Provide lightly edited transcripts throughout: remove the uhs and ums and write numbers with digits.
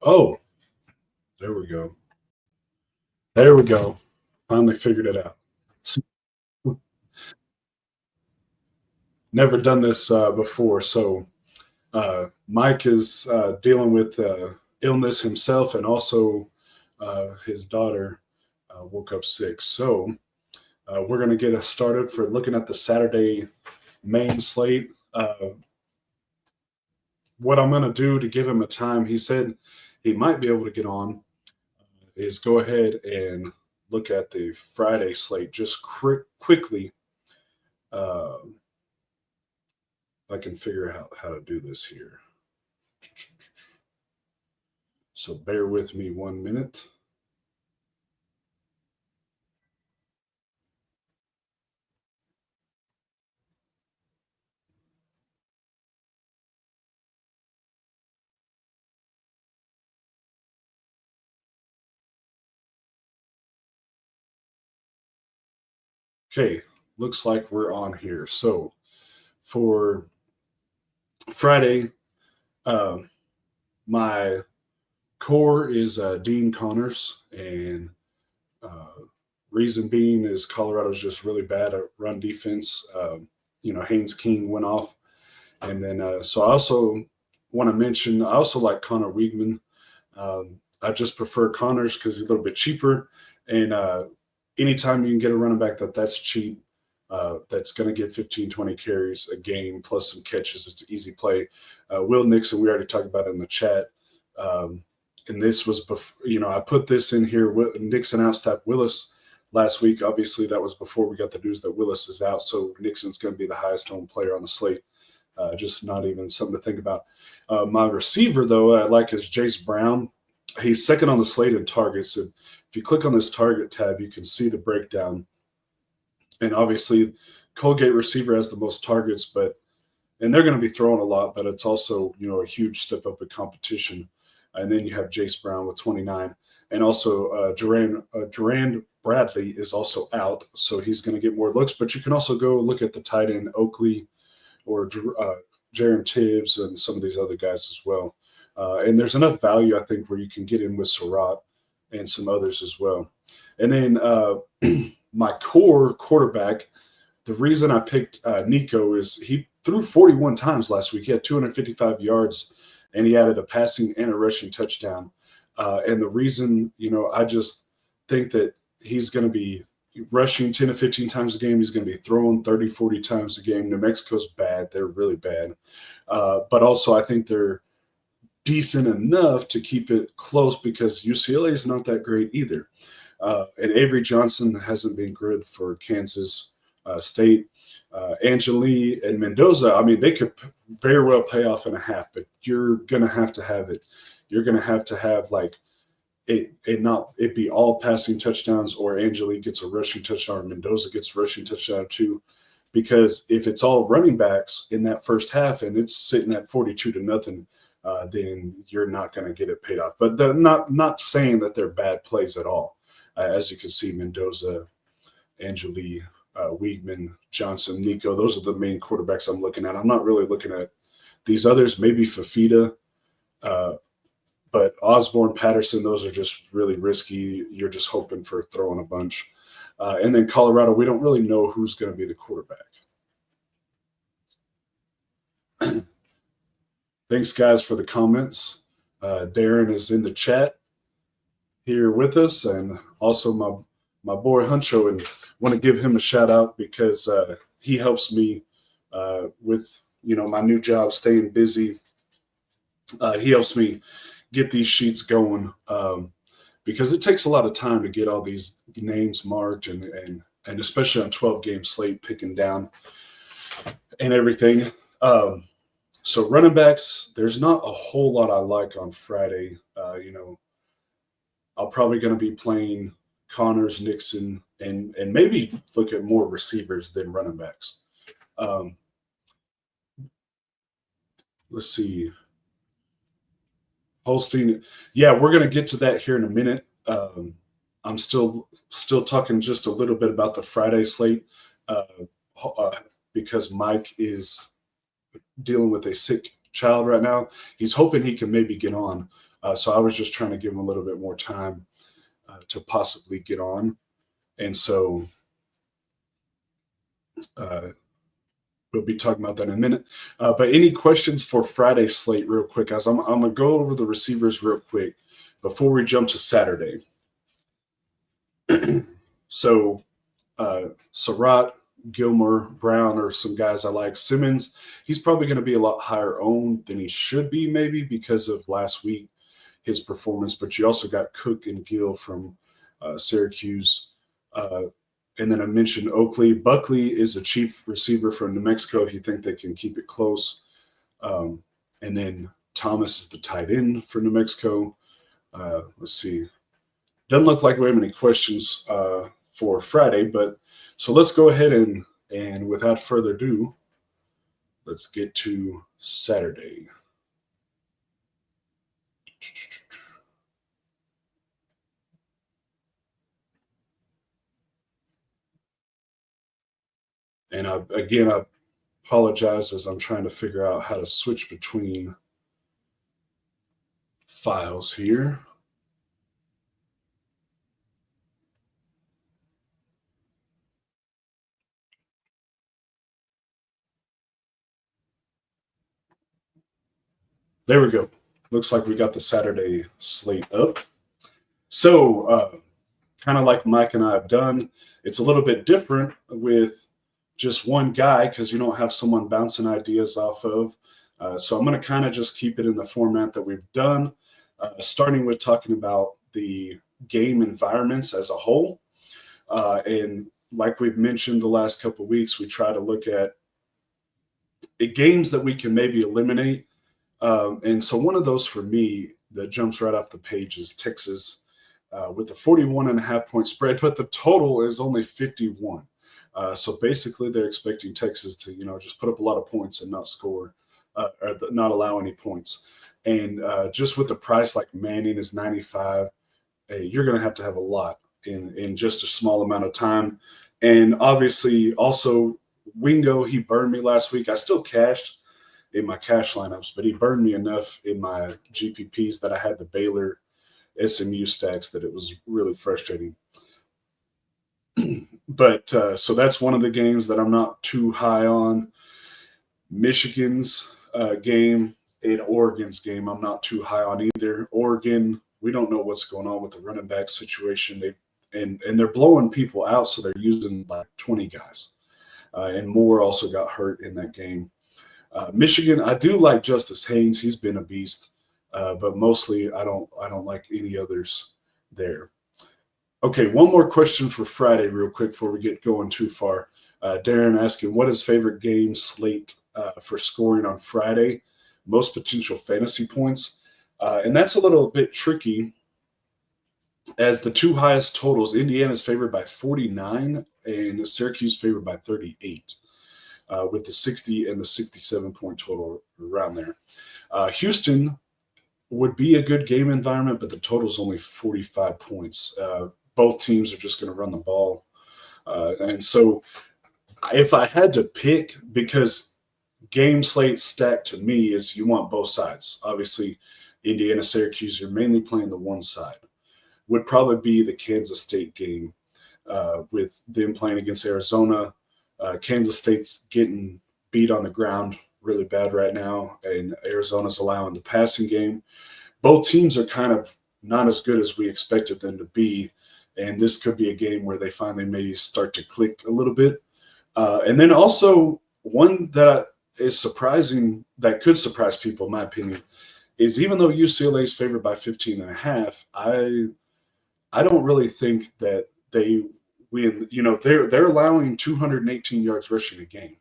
Oh, there we go. There we go. Finally figured it out. S- Never done this before. So Mike is dealing with illness himself, and also his daughter woke up sick. So we're going to get us started for looking at the Saturday main slate. What I'm going to do to give him a time, he said he might be able to get on, is go ahead and look at the Friday slate just quickly. Uh, I can figure out how to do this here. So bear with me 1 minute. Okay, looks like we're on here. So for Friday, uh, my core is Dean Connors, and uh, reason being is Colorado's just really bad at run defense. Haynes King went off, and then so I also want to mention I also like Connor Wiegman. I just prefer Connors because he's a little bit cheaper, and anytime you can get a running back that's cheap, that's going to get 15, 20 carries a game plus some catches, it's an easy play. Will Nixon, we already talked about it in the chat. Um, and this was before, I put this in here. Nixon outstepped Willis last week. Obviously, that was before we got the news that Willis is out. So Nixon's going to be the highest owned player on the slate. Just not even something to think about. My receiver, though, I like is Jace Brown. He's second on the slate in targets. And if you click on this target tab, you can see the breakdown. And obviously, Colgate receiver has the most targets, and they're going to be throwing a lot, but it's also a huge step up in competition. And then you have Jace Brown with 29, and also Durand Bradley is also out, so he's going to get more looks. But you can also go look at the tight end Oakley or Jaron Tibbs and some of these other guys as well. And there's enough value, I think, where you can get in with Surratt and some others as well. And then my core quarterback, the reason I picked Nico is he threw 41 times last week. He had 255 yards, and he added a passing and a rushing touchdown. And the reason, I just think that he's going to be rushing 10 to 15 times a game. He's going to be throwing 30, 40 times a game. New Mexico's bad. They're really bad. But also, I think they're decent enough to keep it close because UCLA is not that great either. And Avery Johnson hasn't been good for Kansas State. Angeli and Mendoza, I mean, they could very well pay off in a half, but you're going to have it. You're going to have like it be all passing touchdowns, or Angeli gets a rushing touchdown, or Mendoza gets a rushing touchdown too. Because if it's all running backs in that first half and it's sitting at 42-0, then you're not going to get it paid off. But they're not saying that they're bad plays at all. As you can see, Mendoza, Angeli, Wiegman, Johnson, Nico, those are the main quarterbacks I'm looking at. I'm not really looking at these others, maybe Fafita, but Osborne, Patterson, those are just really risky. You're just hoping for throwing a bunch. And then Colorado, we don't really know who's going to be the quarterback. Thanks, guys, for the comments. Darren is in the chat here with us, and also my boy Huncho, and want to give him a shout out because he helps me with my new job, staying busy. He helps me get these sheets going because it takes a lot of time to get all these names marked and especially on 12 game slate, picking down and everything. So running backs, there's not a whole lot I like on Friday. I'm probably going to be playing Connors, Nixon, and maybe look at more receivers than running backs. Let's see. Holstein, yeah, we're going to get to that here in a minute. I'm still talking just a little bit about the Friday slate because Mike is dealing with a sick child right now. He's hoping he can maybe get on. So I was just trying to give him a little bit more time to possibly get on. And so uh, we'll be talking about that in a minute. But any questions for Friday slate, real quick? As I'm going to go over the receivers real quick before we jump to Saturday. So, Surratt, Gilmore, Brown are some guys I like. Simmons, he's probably going to be a lot higher owned than he should be, maybe because of last week, his performance. But you also got Cook and Gill from Syracuse. And then I mentioned Oakley. Buckley is a cheap receiver from New Mexico if you think they can keep it close. And then Thomas is the tight end for New Mexico. Let's see. Doesn't look like we have any questions for Friday, but so let's go ahead and without further ado, let's get to Saturday. And I apologize as I'm trying to figure out how to switch between files here. There we go. Looks like we got the Saturday slate up. So, kind of like Mike and I have done, it's a little bit different with just one guy because you don't have someone bouncing ideas off of. So I'm going to kind of just keep it in the format that we've done, starting with talking about the game environments as a whole. And like we've mentioned the last couple of weeks, we try to look at games that we can maybe eliminate. And so one of those for me that jumps right off the page is Texas with a 41.5 point spread, but the total is only 51. So basically they're expecting Texas to, just put up a lot of points and not score or not allow any points. And just with the price like Manning is 95, you're going to have a lot in just a small amount of time. And obviously also Wingo, he burned me last week. I still cashed in my cash lineups, but he burned me enough in my GPPs that I had the Baylor SMU stacks that it was really frustrating. But so that's one of the games that I'm not too high on. Michigan's game and Oregon's game, I'm not too high on either. Oregon, we don't know what's going on with the running back situation. And they're blowing people out, so they're using like 20 guys. And Moore also got hurt in that game. Michigan, I do like Justice Haynes. He's been a beast, but mostly I don't like any others there. Okay, one more question for Friday real quick before we get going too far. Darren asking, what is favorite game slate for scoring on Friday? Most potential fantasy points. And that's a little bit tricky as the two highest totals, Indiana's favored by 49 and Syracuse favored by 38. With the 60 and the 67 point total around there. Houston would be a good game environment, but the total is only 45 points. Both teams are just going to run the ball. And so if I had to pick, because game slate stacked to me is you want both sides. Obviously, Indiana, Syracuse, you're mainly playing the one side. Would probably be the Kansas State game with them playing against Arizona. Kansas State's getting beat on the ground really bad right now, and Arizona's allowing the passing game. Both teams are kind of not as good as we expected them to be, and this could be a game where they finally may start to click a little bit. And then also one that is surprising, that could surprise people, in my opinion, is even though UCLA is favored by 15.5, I don't really think that they win. They're allowing 218 yards rushing a game,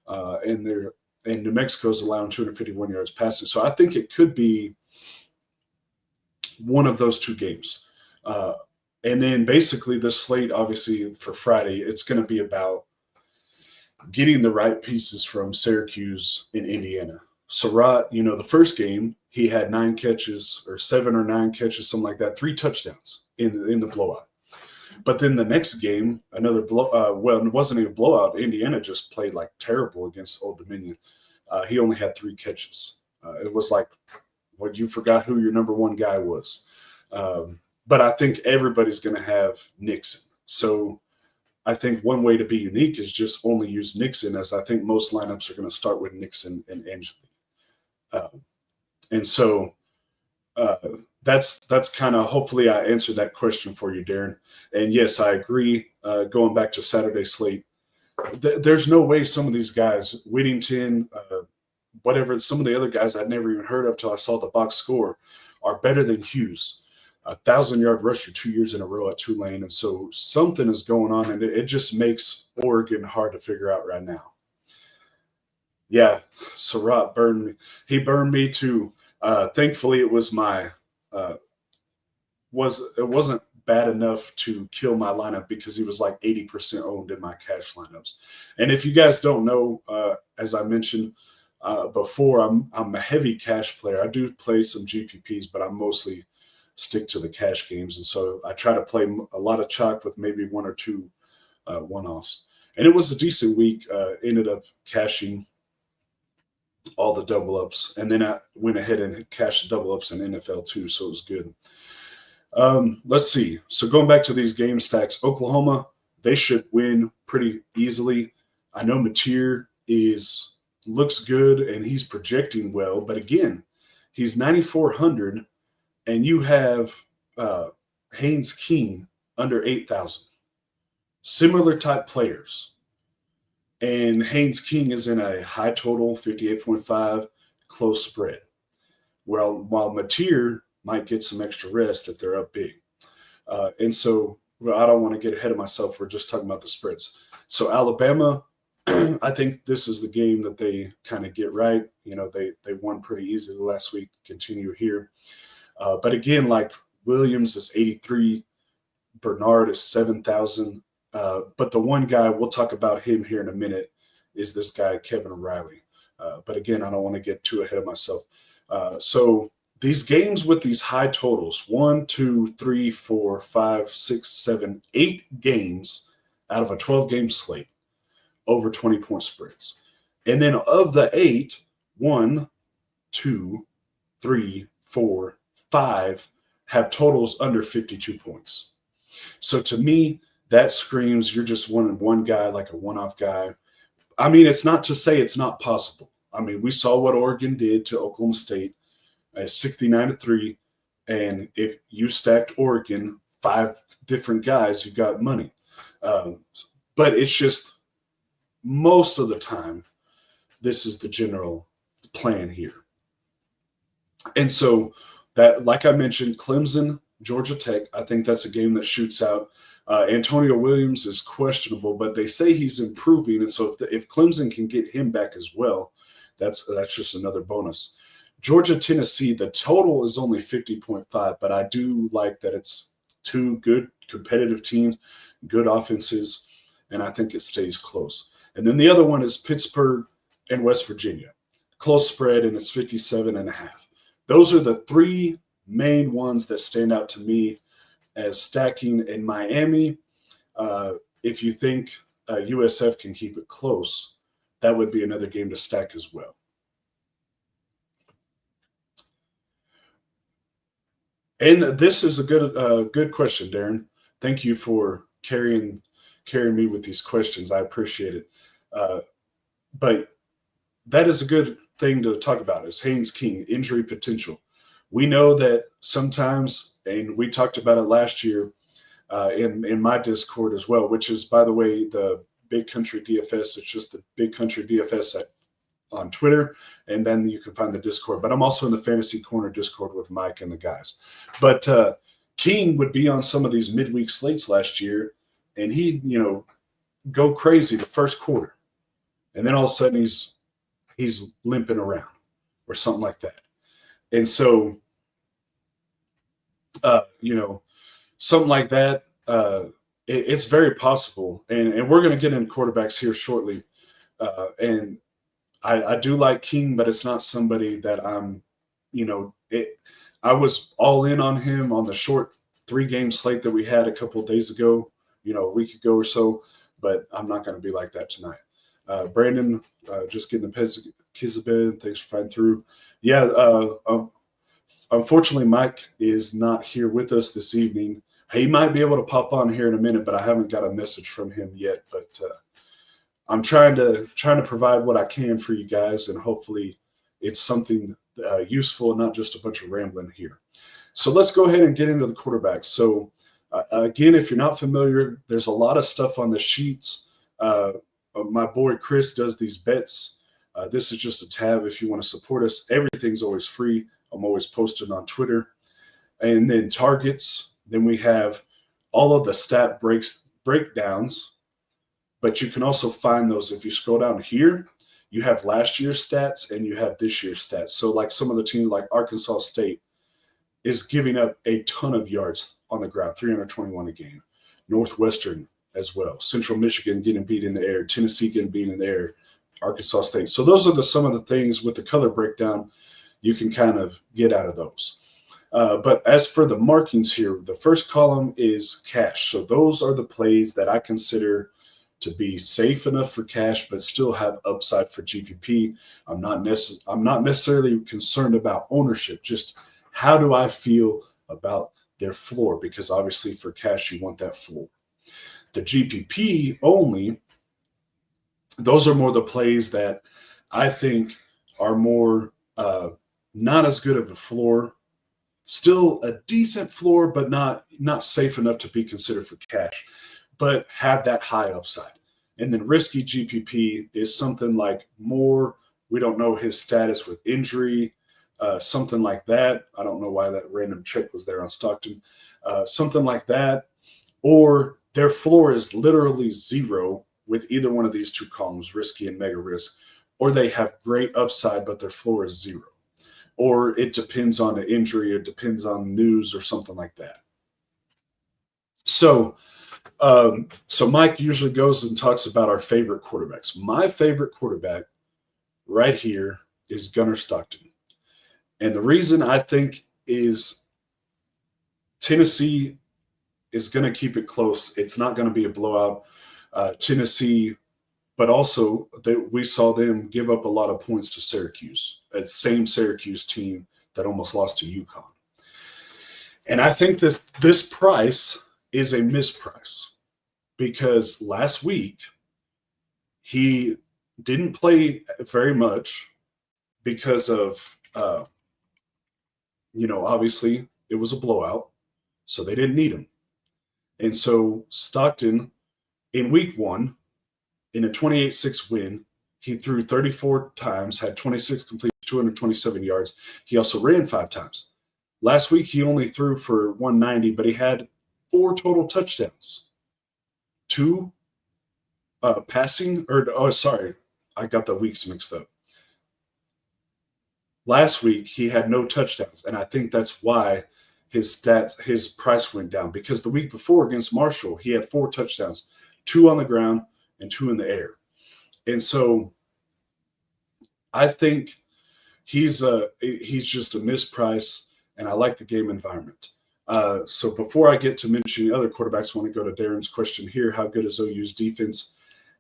and New Mexico's allowing 251 yards passing. So I think it could be one of those two games. And then basically the slate, obviously for Friday, it's going to be about getting the right pieces from Syracuse and Indiana. Surratt, the first game he had 9 catches or 7 or 9 catches, something like that, 3 touchdowns in the blowout. But then the next game, another it wasn't even a blowout. Indiana just played like terrible against Old Dominion. He only had 3 catches. It was like what you forgot who your number one guy was. But I think everybody's going to have Nixon. So I think one way to be unique is just only use Nixon, as I think most lineups are going to start with Nixon and Angeli. And so uh, that's kind of, hopefully I answered that question for you, Darren. And yes, I agree. Going back to Saturday slate, there's no way some of these guys, Whittington, whatever, some of the other guys I'd never even heard of till I saw the box score, are better than Hughes. 1,000-yard rusher 2 years in a row at Tulane. And so something is going on, and it just makes Oregon hard to figure out right now. Yeah, Surratt burned me. He burned me too. Thankfully, it was it wasn't bad enough to kill my lineup, because he was like 80% owned in my cash lineups. And if you guys don't know, as I mentioned before, I'm a heavy cash player. I do play some GPPs, but I mostly stick to the cash games. And so I try to play a lot of chalk with maybe one or two one-offs. And it was a decent week. Ended up cashing all the double ups, and then I went ahead and cashed double ups in NFL too, so it was good. Let's see. So going back to these game stacks, Oklahoma, they should win pretty easily. I know Mateer looks good and he's projecting well, but again, he's 9,400, and you have Haynes King under 8,000. Similar type players. And Haynes King is in a high total, 58.5, close spread. While Mateer might get some extra rest if they're up big. And so, I don't want to get ahead of myself. We're just talking about the spreads. So Alabama, I think this is the game that they kind of get right. They won pretty easily last week, continue here. But again, like Williams is 83, Bernard is 7,000. But the one guy, we'll talk about him here in a minute, is this guy, Kevin O'Reilly. But again, I don't want to get too ahead of myself. So these games with these high totals, 1, 2, 3, 4, 5, 6, 7, 8 games out of a 12-game slate, over 20-point spreads. And then of the 8, 1, 2, 3, 4, 5 have totals under 52 points. So to me, that screams you're just wanting one guy, like a one-off guy. I mean, it's not to say it's not possible. I mean, we saw what Oregon did to Oklahoma State, 69-3, and if you stacked Oregon, 5 different guys, you got money. But it's just, most of the time, this is the general plan here. And so that, like I mentioned, Clemson, Georgia Tech, I think that's a game that shoots out. Antonio Williams is questionable, but they say he's improving. And so if Clemson can get him back as well, that's just another bonus. Georgia, Tennessee, the total is only 50.5, but I do like that it's 2 good competitive teams, good offenses, and I think it stays close. And then the other one is Pittsburgh and West Virginia. Close spread, and it's 57.5. Those are the 3 main ones that stand out to me as stacking. In Miami. If you think USF can keep it close, that would be another game to stack as well. And this is a good question, Darren. Thank you for carrying me with these questions. I appreciate it. But that is a good thing to talk about, is Haynes King, injury potential. We know that sometimes, and we talked about it last year in my Discord as well, which is, by the way, the Big Country DFS. It's just the Big Country DFS on Twitter, and then you can find the Discord. But I'm also in the Fantasy Corner Discord with Mike and the guys. But King would be on some of these midweek slates last year, and he'd go crazy the first quarter, and then all of a sudden he's limping around or something like that. And so, something like that, it's very possible. And we're going to get into quarterbacks here shortly. And I do like King, but it's not somebody that I'm, I was all in on him on the short 3-game slate that we had a couple of days ago, a week ago or so, but I'm not going to be like that tonight. Brandon, just getting the kids to bed. Thanks for fighting through. Yeah, Unfortunately, Mike is not here with us this evening. He might be able to pop on here in a minute, but I haven't got a message from him yet. But I'm trying to provide what I can for you guys, and hopefully it's something useful, not just a bunch of rambling here. So let's go ahead and get into the quarterbacks. So again, if you're not familiar, there's a lot of stuff on the sheets. My boy Chris does these bets. This is just a tab if you want to support us. Everything's always free. I'm always posting on Twitter. And then targets. Then we have all of the stat breakdowns. But you can also find those if you scroll down here. You have last year's stats and you have this year's stats. So like some of the teams like Arkansas State is giving up a ton of yards on the ground, 321 a game. Northwestern as well. Central Michigan getting beat in the air. Tennessee getting beat in the air. Arkansas State. So those are some of the things with the color breakdown you can kind of get out of those. But as for the markings here, the first column is cash. So those are the plays that I consider to be safe enough for cash, but still have upside for GPP. I'm not necessarily concerned about ownership. Just how do I feel about their floor? Because obviously for cash, you want that floor. The GPP only, those are more the plays that I think are more not as good of a floor. Still a decent floor, but not safe enough to be considered for cash, but have that high upside. And then risky GPP is something like more, we don't know his status with injury, something like that. I don't know why that random check was there on Stockton. Something like that. Or their floor is literally zero with either one of these two columns, risky and mega risk, or they have great upside, but their floor is zero. Or it depends on the injury, it depends on news or something like that. So Mike usually goes and talks about our favorite quarterbacks. My favorite quarterback right here is Gunnar Stockton. And the reason I think is Tennessee is going to keep it close. It's not going to be a blowout. Tennessee, but also we saw them give up a lot of points to Syracuse, that same Syracuse team that almost lost to UConn. And I think this price is a misprice because last week he didn't play very much because of, obviously it was a blowout, so they didn't need him. And so Stockton in week one, in a 28-6 win, he threw 34 times, had 26 completions, 227 yards. He also ran 5 times. Last week, he only threw for 190, but he had 4 total touchdowns. 2 passing, I got the weeks mixed up. Last week, he had no touchdowns, and I think that's why his price went down, because the week before against Marshall, he had 4 touchdowns, 2 on the ground and 2 in the air. And so I think he's just a misprice, and I like the game environment. So before I get to mentioning other quarterbacks, I want to go to Darren's question here. How good is OU's defense?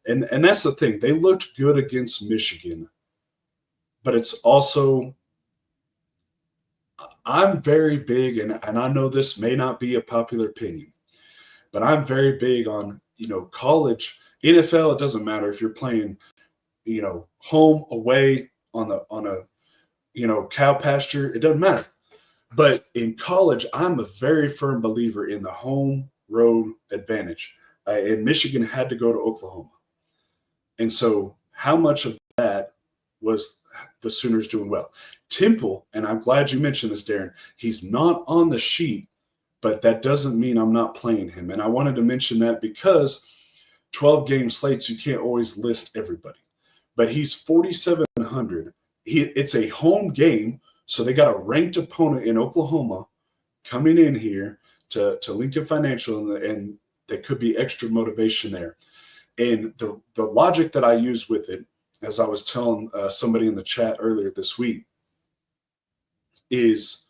And that's the thing. They looked good against Michigan, but it's also I'm very big, and I know this may not be a popular opinion, but I'm very big on, college, NFL. It doesn't matter if you're playing, home, away, on a cow pasture. It doesn't matter. But in college, I'm a very firm believer in the home road advantage. And Michigan had to go to Oklahoma. And so how much of that was the Sooners doing well? Temple, and I'm glad you mentioned this, Darren, he's not on the sheet, but that doesn't mean I'm not playing him. And I wanted to mention that because 12-game slates, you can't always list everybody. But he's 4,700. It's a home game, so they got a ranked opponent in Oklahoma coming in here to Lincoln Financial, and there could be extra motivation there. And the logic that I use with it, as I was telling somebody in the chat earlier this week, is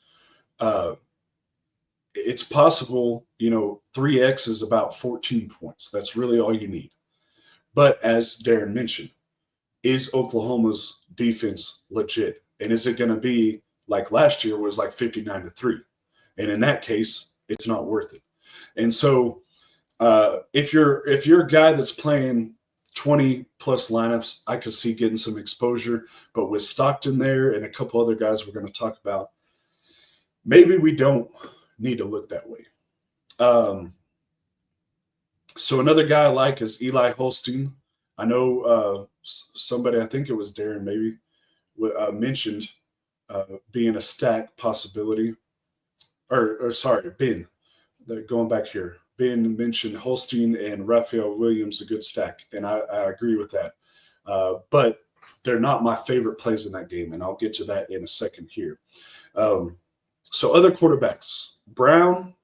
it's possible, 3x is about 14 points. That's really all you need. But as Darren mentioned, is Oklahoma's defense legit? And is it going to be like last year was like 59-3. And in that case, it's not worth it. And so if you're a guy that's playing 20 plus lineups, I could see getting some exposure. But with Stockton there and a couple other guys we're going to talk about, maybe we don't need to look that way. So another guy I like is Eli Holstein. I know somebody, I think it was Darren, maybe mentioned being a stack possibility. Or sorry, Ben. Going back here, Ben mentioned Holstein and Raphael Williams a good stack, and I agree with that. But they're not my favorite plays in that game, and I'll get to that in a second here. So other quarterbacks, Brown,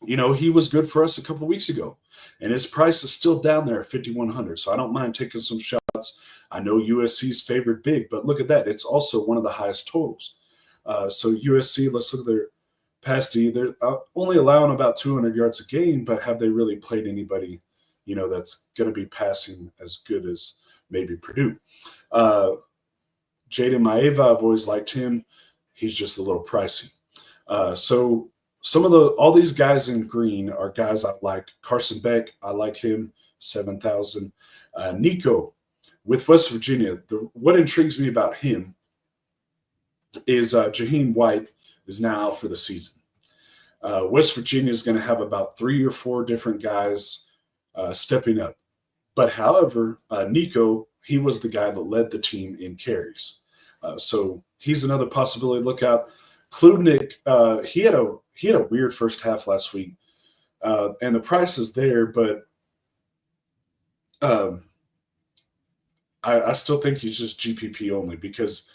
he was good for us a couple weeks ago, and his price is still down there at 5,100. So I don't mind taking some shots. I know USC's favored big, but look at that. It's also one of the highest totals. So USC, let's look at their past D. They're only allowing about 200 yards a game, but have they really played anybody, that's going to be passing as good as maybe Purdue? Jaden Maeva, I've always liked him. He's just a little pricey. So all these guys in green are guys I like. Carson Beck, I like him, 7,000. Nico with West Virginia. What intrigues me about him is Jaheim White is now out for the season. West Virginia is going to have about 3 or 4 different guys stepping up. But however, Nico, he was the guy that led the team in carries. So he's another possibility to look out. Klubnik, he had a weird first half last week, and the price is there, but I still think he's just GPP only because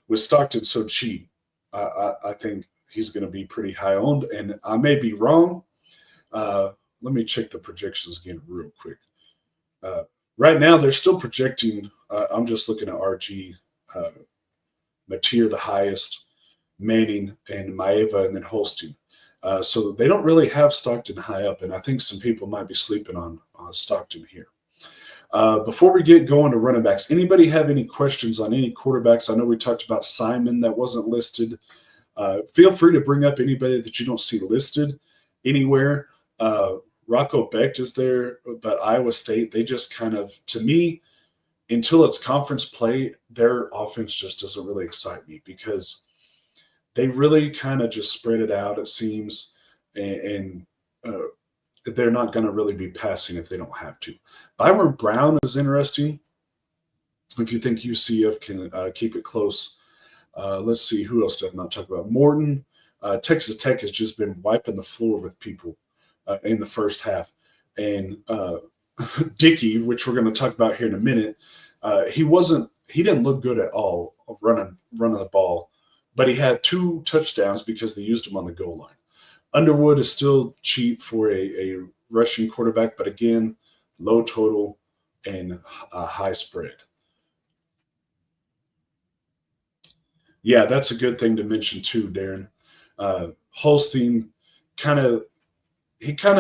with Stockton so cheap, I think he's going to be pretty high owned, and I may be wrong. Let me check the projections again real quick. Right now, they're still projecting. I'm just looking at RG, Mateer the highest, Manning and Maeva, and then Holstein. So they don't really have Stockton high up, and I think some people might be sleeping on Stockton here. Before we get going to running backs, anybody have any questions on any quarterbacks? I know we talked about Simon that wasn't listed. Feel free to bring up anybody that you don't see listed anywhere. Rocco Becht is there, but Iowa State, they just kind of, to me, until it's conference play, their offense just doesn't really excite me because they really kind of just spread it out, it seems, and they're not going to really be passing if they don't have to. Byron Brown is interesting if you think UCF can keep it close. Let's see, who else did I not talk about? Morton. Texas Tech has just been wiping the floor with people in the first half. And Dickey, which we're going to talk about here in a minute, he didn't look good at all running the ball, but he had 2 touchdowns because they used him on the goal line. Underwood is still cheap for a rushing quarterback, but again, low total and high spread. Yeah, that's a good thing to mention too, Darren. Holstein kind of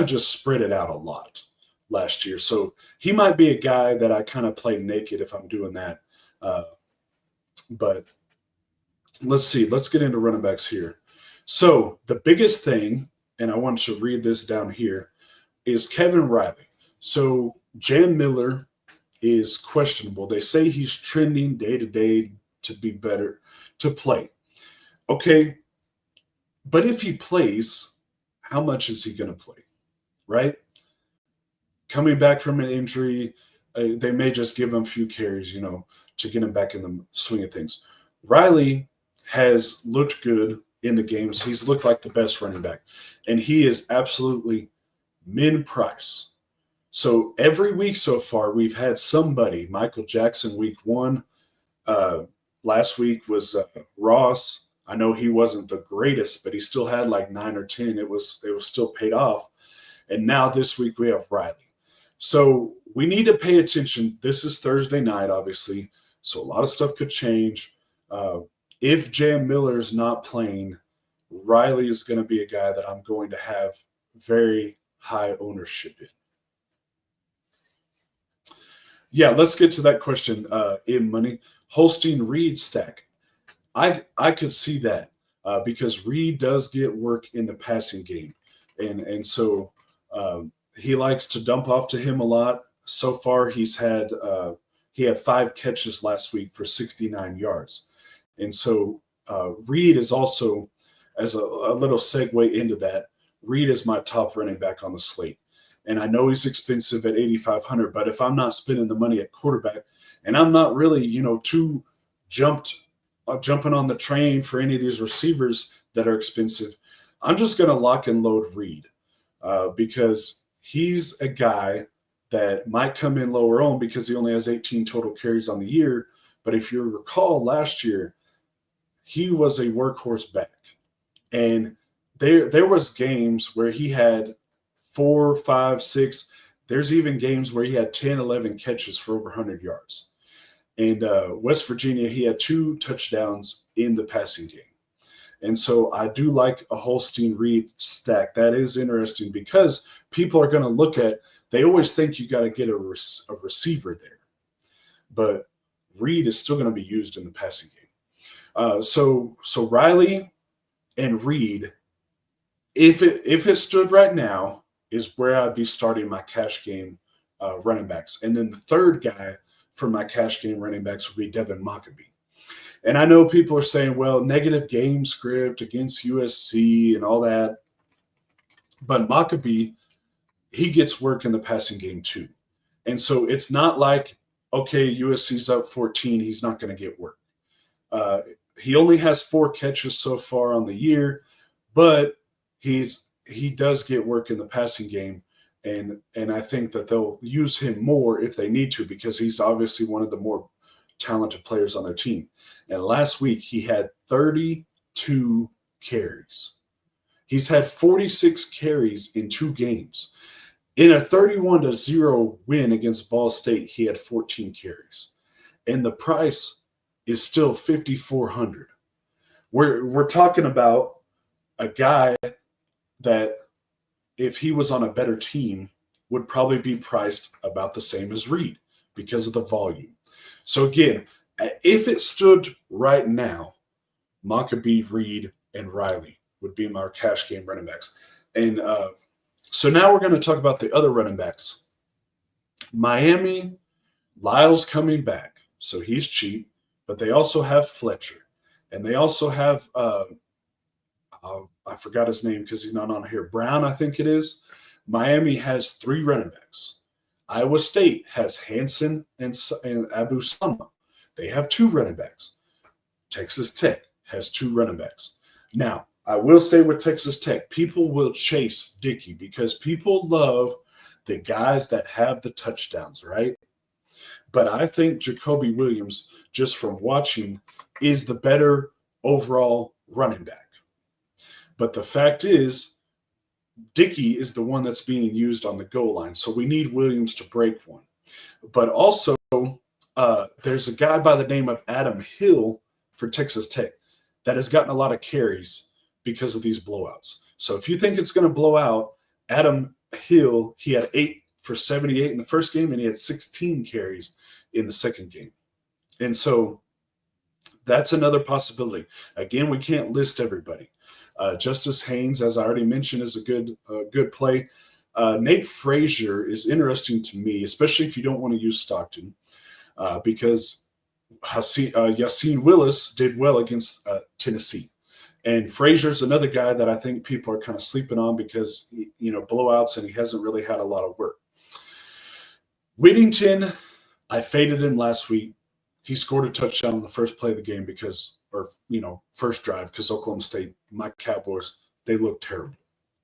just spread it out a lot last year. So he might be a guy that I kind of play naked if I'm doing that. But let's see. Let's get into running backs here. So the biggest thing, and I want to read this down here, is Kevin Riley. So Jan Miller is questionable. They say he's trending day to day to be better, to play. Okay, but if he plays, how much is he going to play, right? Coming back from an injury, they may just give him a few carries, to get him back in the swing of things. Riley has looked good in the games. He's looked like the best running back, and he is absolutely min price. So every week so far, we've had somebody. Michael Jackson week 1. Last week was Ross. I know he wasn't the greatest, but he still had like 9 or 10. It was still paid off. And now this week we have Riley. So we need to pay attention. This is Thursday night, obviously. So a lot of stuff could change. If Jan Miller is not playing, Riley is going to be a guy that I'm going to have very high ownership in. Yeah, let's get to that question in money. Holstein Reed stack. I could see that because Reed does get work in the passing game, and so he likes to dump off to him a lot. So far, he had 5 catches last week for 69 yards, and so Reed is also, as a little segue into that, Reed is my top running back on the slate. And I know he's expensive at 8,500, but if I'm not spending the money at quarterback, and I'm not really, too jumping on the train for any of these receivers that are expensive, I'm just going to lock and load Reed because he's a guy that might come in lower owned because he only has 18 total carries on the year. But if you recall last year, he was a workhorse back. And there was games where he had 4, 5, 6. There's even games where he had 10, 11 catches for over 100 yards. And West Virginia, he had 2 touchdowns in the passing game. And so I do like a Holstein Reed stack. That is interesting because people are going to look at, they always think you got to get a receiver there. But Reed is still going to be used in the passing game. So Riley and Reed, if it stood right now, is where I'd be starting my cash game running backs. And then the third guy for my cash game running backs would be Devin Mockabee. And I know people are saying, well, negative game script against USC and all that. But Mockabee, he gets work in the passing game too. And so it's not like, okay, USC's up 14, he's not going to get work. He only has 4 catches so far on the year, but he does get work in the passing game. And I think that they'll use him more if they need to because he's obviously one of the more talented players on their team. And last week, he had 32 carries. He's had 46 carries in 2 games. In a 31-0 win against Ball State, he had 14 carries. And the price is still $5,400. We're talking about a guy that, if he was on a better team, would probably be priced about the same as Reed because of the volume. So again, if it stood right now, Mockabee, Reed, and Riley would be my cash game running backs. And so now we're going to talk about the other running backs. Miami, Lyle's coming back, so he's cheap, but they also have Fletcher. And they also have, I forgot his name because he's not on here, Brown, I think it is. Miami has 3 running backs. Iowa State has Hanson and Abu Sama. They have 2 running backs. Texas Tech has 2 running backs. Now, I will say with Texas Tech, people will chase Dickey because people love the guys that have the touchdowns, right? But I think Jacoby Williams, just from watching, is the better overall running back. But the fact is, Dickey is the one that's being used on the goal line. So we need Williams to break one. But also, there's a guy by the name of Adam Hill for Texas Tech that has gotten a lot of carries because of these blowouts. So if you think it's going to blow out, Adam Hill, he had 8 for 78 in the first game, and he had 16 carries in the second game. And so that's another possibility. Again, we can't list everybody. Justice Haynes, as I already mentioned, is a good play. Nate Frazier is interesting to me, especially if you don't want to use Stockton, because Yassine Willis did well against Tennessee. And Frazier's another guy that I think people are kind of sleeping on because, blowouts, and he hasn't really had a lot of work. Whittington, I faded him last week. He scored a touchdown on the first play of the game first drive, because Oklahoma State, my Cowboys, they looked terrible.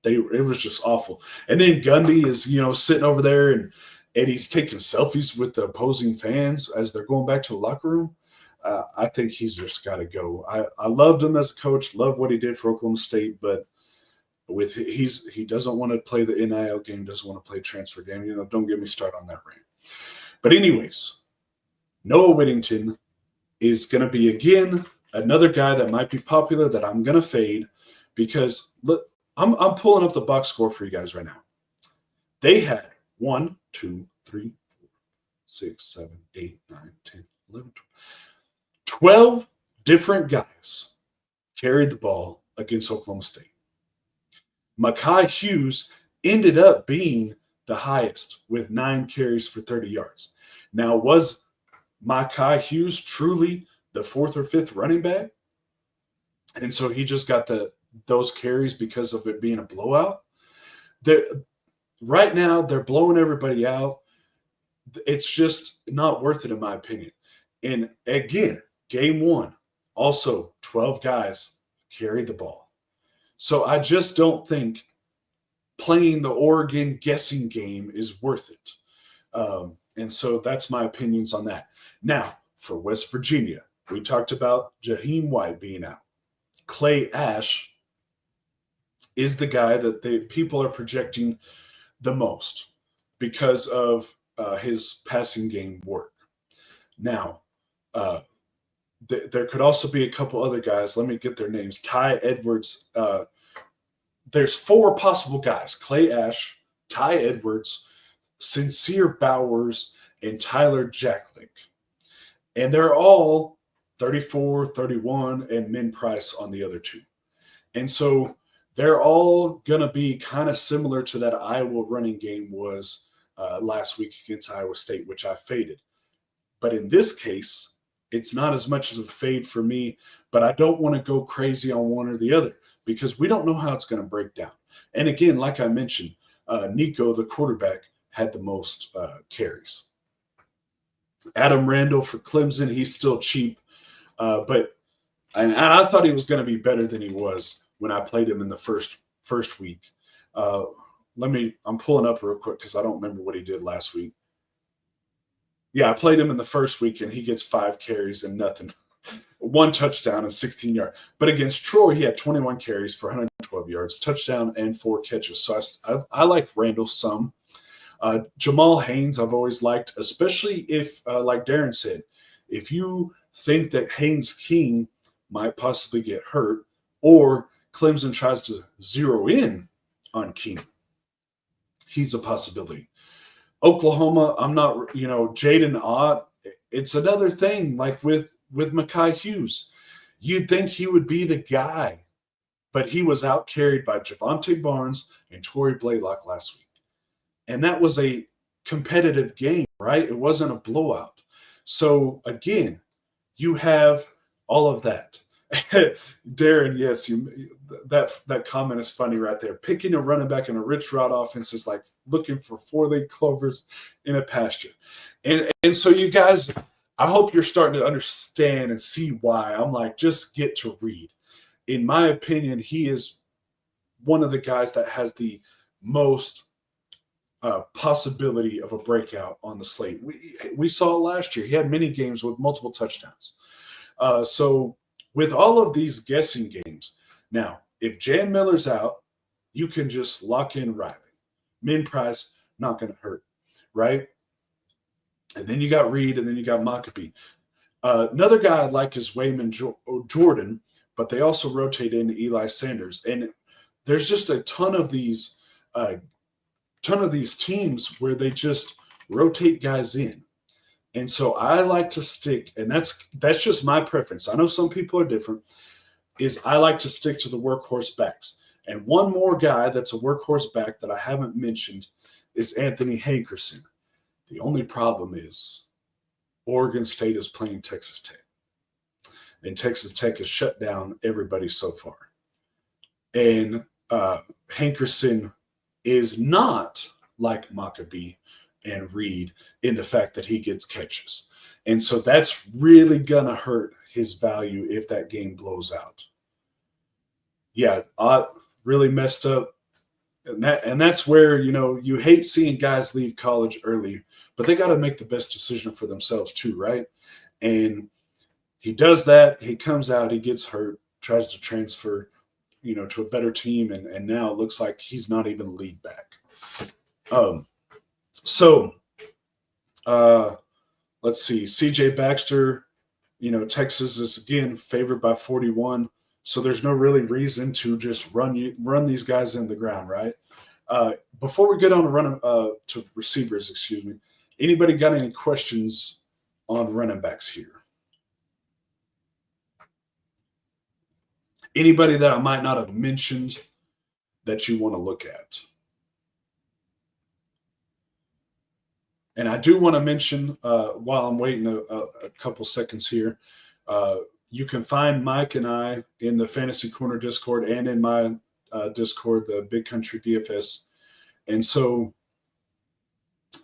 It was just awful. And then Gundy is, sitting over there and he's taking selfies with the opposing fans as they're going back to the locker room. I think he's just got to go. I loved him as a coach, loved what he did for Oklahoma State, but he doesn't want to play the NIL game, doesn't want to play transfer game. Don't get me started on that rant. But anyways, Noah Whittington is going to be, again, another guy that might be popular that I'm going to fade because, look, I'm pulling up the box score for you guys right now. They had 1, 2, 3, 4, 6, 7, 8, 9, 10, 11, 12 different guys carried the ball against Oklahoma State. Mekhi Hughes ended up being the highest with 9 carries for 30 yards. Now, was Mekhi Hughes truly the 4th or 5th running back? And so he just got those carries because of it being a blowout? Right now, they're blowing everybody out. It's just not worth it, in my opinion. And again, game 1, also 12 guys carried the ball. So I just don't think playing the Oregon guessing game is worth it. And so that's my opinions on that. Now, for West Virginia, we talked about Jaheim White being out. Clay Ash is the guy that people are projecting the most because of his passing game work. Now, there could also be a couple other guys. Let me get their names. Ty Edwards. There's 4 possible guys: Clay Ash, Ty Edwards, Sincere Bowers, and Tyler Jacklick. And they're all 34, 31, and Min Price on the other 2. And so they're all going to be kind of similar to that Iowa running game was last week against Iowa State, which I faded. But in this case, it's not as much as a fade for me, but I don't want to go crazy on one or the other because we don't know how it's going to break down. And again, like I mentioned, Nico, the quarterback, had the most carries. Adam Randall for Clemson, he's still cheap, but I thought he was going to be better than he was when I played him in the first week. I'm pulling up real quick because I don't remember what he did last week. Yeah, I played him in the first week, and he gets 5 carries and nothing. 1 touchdown and 16 yards. But against Troy, he had 21 carries for 112 yards, touchdown, and 4 catches. So I like Randall some. Jamal Haynes, I've always liked, especially if, like Darren said, if you think that Haynes King might possibly get hurt or Clemson tries to zero in on King, he's a possibility. Oklahoma, I'm not, Jaden Ott, it's another thing like with Mekhi Hughes. You'd think he would be the guy, but he was out-carried by Javonte Barnes and Torrey Blaylock last week. And that was a competitive game, right? It wasn't a blowout. So, again, you have all of that. Darren, yes, that comment is funny right there. Picking a running back in a rich route offense is like looking for 4-leaf clovers in a pasture. And so you guys, I hope you're starting to understand and see why. I'm like, just get to Reed. In my opinion, he is one of the guys that has the most possibility of a breakout on the slate. We saw it last year. He had many games with multiple touchdowns. So with all of these guessing games, now, if Jan Miller's out, you can just lock in Riley. Min Price, not going to hurt, right? And then you got Reed, and then you got Maccabee. Another guy I like is Wayman Jordan, but they also rotate in Eli Sanders. And there's just a ton of these teams where they just rotate guys in. And so I like to stick, and that's just my preference. I know some people are different, is I like to stick to the workhorse backs. And one more guy that's a workhorse back that I haven't mentioned is Anthony Hankerson. The only problem is Oregon State is playing Texas Tech. And Texas Tech has shut down everybody so far. And Hankerson is not like Maccabee and Reed in the fact that he gets catches. And so that's really going to hurt his value if that game blows out. Yeah, Ott really messed up. And that's where, you hate seeing guys leave college early, but they got to make the best decision for themselves too, right? And he does that. He comes out, he gets hurt, tries to transfer, to a better team, and now it looks like he's not even lead back. So let's see. CJ Baxter, Texas is again favored by 41. So there's no really reason to just run these guys in the ground, right? Before we get on to receivers, anybody got any questions on running backs here? Anybody that I might not have mentioned that you want to look at. And I do want to mention, while I'm waiting a couple seconds here, you can find Mike and I in the Fantasy Corner Discord and in my Discord, the Big Country DFS. And so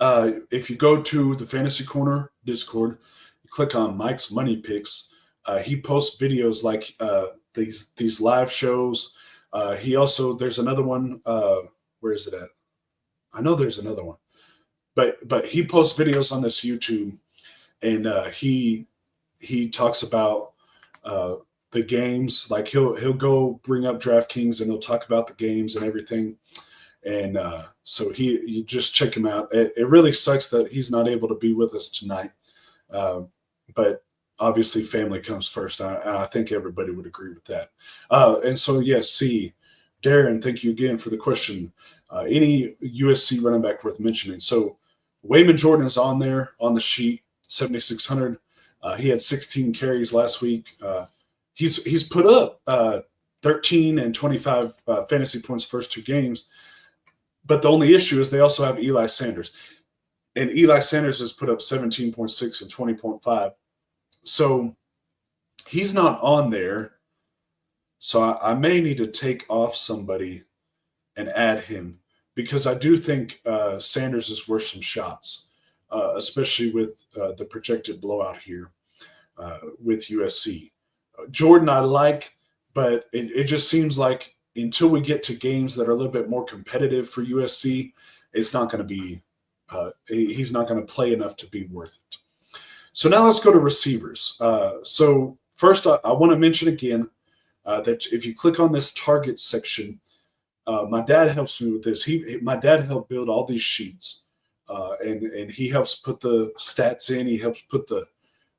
if you go to the Fantasy Corner Discord, you click on Mike's Money Picks. He posts videos like these live shows. He also, there's another one. Where is it at? I know there's another one. But he posts videos on this YouTube, and he talks about the games. Like he'll go bring up DraftKings and he'll talk about the games and everything. And so you just check him out. It really sucks that he's not able to be with us tonight, but obviously family comes first. I think everybody would agree with that. And so yes, Darren, thank you again for the question. Any USC running back worth mentioning? So Wayman Jordan is on there on the sheet, 7,600. He had 16 carries last week. He's put up 13 and 25 fantasy points first two games. But the only issue is they also have Eli Sanders. And Eli Sanders has put up 17.6 and 20.5. So he's not on there. So I may need to take off somebody and add him, because I do think Sanders is worth some shots, especially with the projected blowout here with USC. Jordan I like, but it just seems like until we get to games that are a little bit more competitive for USC, it's not going to be he's not going to play enough to be worth it. So now let's go to receivers. So first, I want to mention again that if you click on this target section, my dad helps me with this. My dad helped build all these sheets, and he helps put the stats in. He helps put the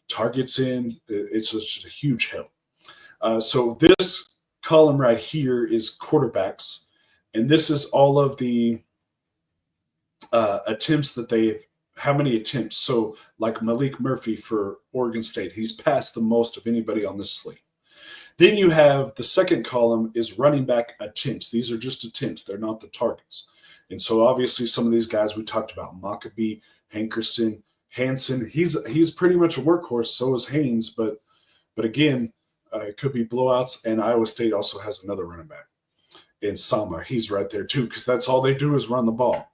targets in. It's just a huge help. So this column right here is quarterbacks, and this is all of the attempts that how many attempts. So like Malik Murphy for Oregon State, he's passed the most of anybody on this slate. Then you have the second column is running back attempts. These are just attempts. They're not the targets. And so obviously some of these guys we talked about, Maccabee, Hankerson, Hansen, he's pretty much a workhorse. So is Haynes, but again, it could be blowouts. And Iowa State also has another running back in Sama. He's right there too, because that's all they do is run the ball.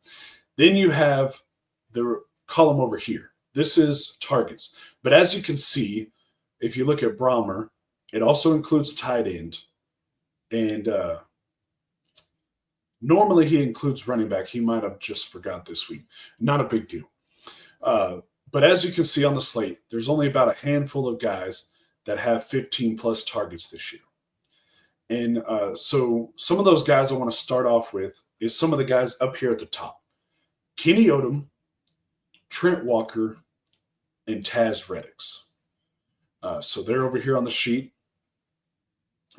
Then you have the column over here. This is targets. But as you can see, if you look at Brahmer, it also includes tight end. And normally he includes running back. He might have just forgot this week. Not a big deal. But as you can see on the slate, there's only about a handful of guys that have 15-plus targets this year. And so some of those guys I want to start off with is some of the guys up here at the top. Kenny Odom, Trent Walker, and Taz Reddix. So they're over here on the sheet.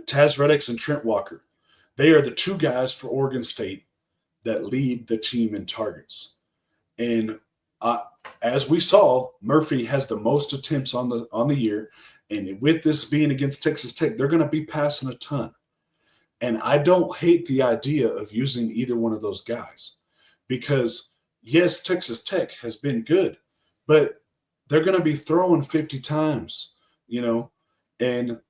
Taz Reddix and Trent Walker. They are the two guys for Oregon State that lead the team in targets. And as we saw, Murphy has the most attempts on the year. And with this being against Texas Tech, they're going to be passing a ton. And I don't hate the idea of using either one of those guys, because yes, Texas Tech has been good, but they're going to be throwing 50 times, and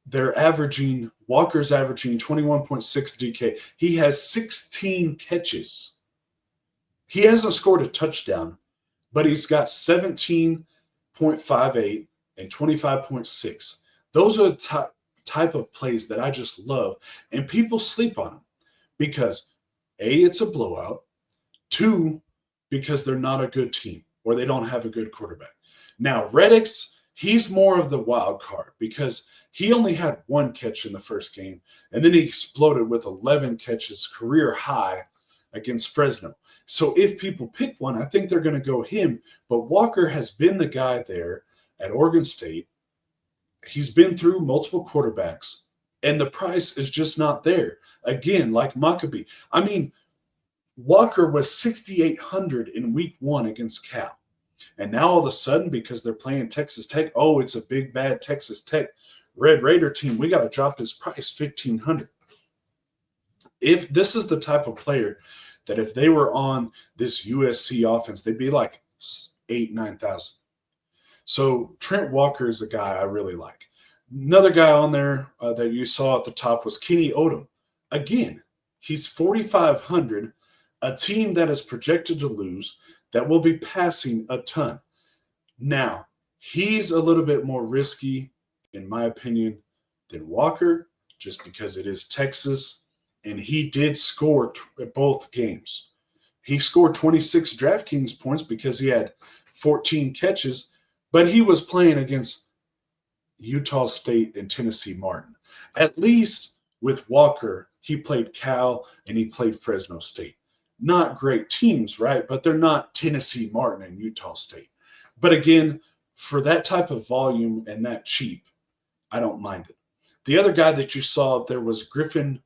Walker's averaging 21.6 DK. He has 16 catches. He hasn't scored a touchdown, but he's got 17.58 and 25.6. Those are the type of plays that I just love, and people sleep on them because A, it's a blowout, 2, because they're not a good team or they don't have a good quarterback. Now, Reddix, he's more of the wild card because he only had one catch in the first game, and then he exploded with 11 catches, career high against Fresno. So if people pick one, I think they're going to go him. But Walker has been the guy there at Oregon State. He's been through multiple quarterbacks, and the price is just not there. Again, like Maccabee. I mean, Walker was 6,800 in week 1 against Cal. And now all of a sudden, because they're playing Texas Tech, it's a big, bad Texas Tech. Red Raider team, we got to drop his price 1,500. If this is the type of player that if they were on this USC offense, they'd be like 8,000-9,000. So Trent Walker is a guy I really like. Another guy on there that you saw at the top was Kenny Odom. Again, he's 4,500, a team that is projected to lose, that will be passing a ton. Now, he's a little bit more risky, in my opinion, than Walker, just because it is Texas, and he did score both games. He scored 26 DraftKings points because he had 14 catches, but he was playing against Utah State and Tennessee Martin. At least with Walker, he played Cal and he played Fresno State. Not great teams, right? But they're not Tennessee Martin and Utah State. But again, for that type of volume and that cheap, I don't mind it. The other guy that you saw up there was Griffin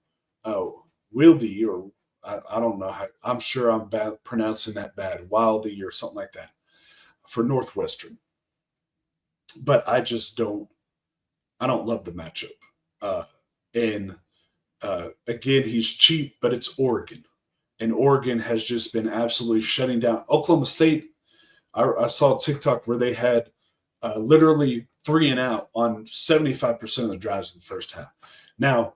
Wildy, or I don't know. I'm sure I'm pronouncing that bad, Wildy or something like that, for Northwestern. But I don't love the matchup. Again, he's cheap, but it's Oregon. And Oregon has just been absolutely shutting down. Oklahoma State, I saw a TikTok where they had literally 3 and out on 75% of the drives in the first half. Now,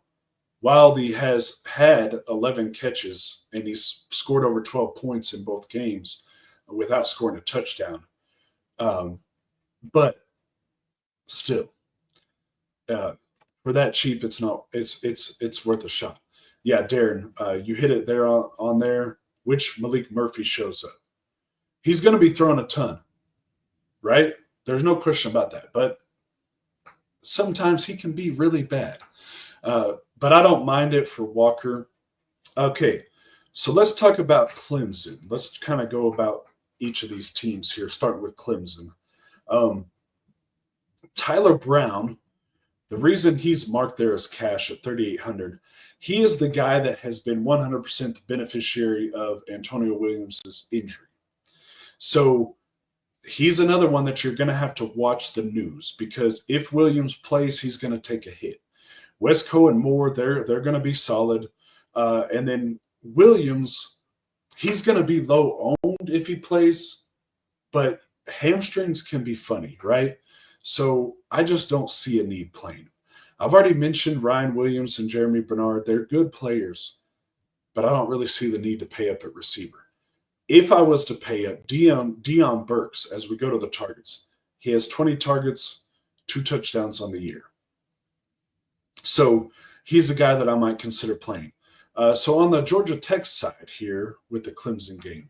Wildy has had 11 catches, and he's scored over 12 points in both games without scoring a touchdown. But still, for that cheap, it's worth a shot. Yeah, Darren, you hit it there on there. Which Malik Murphy shows up? He's going to be throwing a ton, right? There's no question about that. But sometimes he can be really bad. But I don't mind it for Walker. Okay, so let's talk about Clemson. Let's kind of go about each of these teams here, starting with Clemson. Tyler Brown, the reason he's marked there as cash at 3,800, he is the guy that has been 100% the beneficiary of Antonio Williams' injury. So he's another one that you're going to have to watch the news, because if Williams plays, he's going to take a hit. Wesco and Moore, they're going to be solid. And then Williams, he's going to be low owned if he plays, but hamstrings can be funny, right? So I just don't see a need playing. I've already mentioned Ryan Williams and Jeremy Bernard. They're good players, but I don't really see the need to pay up at receiver. If I was to pay up, Deion Burks, as we go to the targets, he has 20 targets, 2 touchdowns on the year. So he's a guy that I might consider playing. So on the Georgia Tech side here with the Clemson game,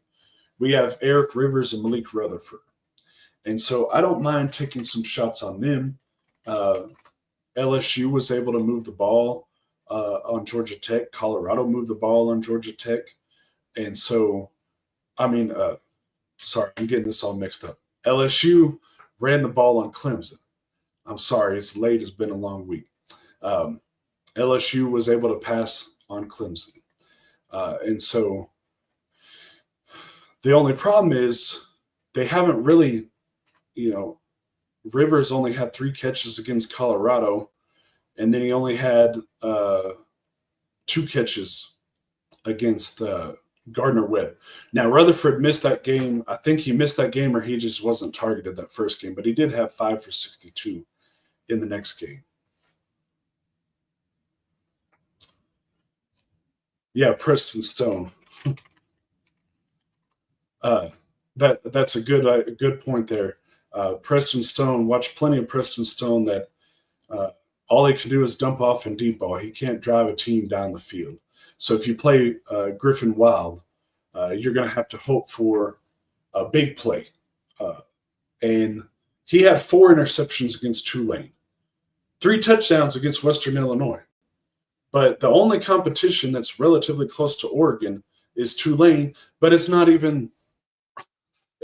we have Eric Rivers and Malik Rutherford. And so I don't mind taking some shots on them. LSU was able to move the ball on Georgia Tech. Colorado moved the ball on Georgia Tech. And so, sorry, I'm getting this all mixed up. LSU ran the ball on Clemson. I'm sorry, it's late. It's been a long week. LSU was able to pass on Clemson. And so the only problem is they haven't really, Rivers only had 3 catches against Colorado, and then he only had 2 catches against Gardner-Webb. Now, Rutherford missed that game. I think he missed that game, or he just wasn't targeted that first game, but he did have 5 for 62 in the next game. Yeah, Preston Stone. That's a good point there. Preston Stone, watch plenty of Preston Stone that all he can do is dump off in deep ball. He can't drive a team down the field. So if you play Griffin Wild, you're going to have to hope for a big play. And he had 4 interceptions against Tulane, 3 touchdowns against Western Illinois. But the only competition that's relatively close to Oregon is Tulane, but it's not even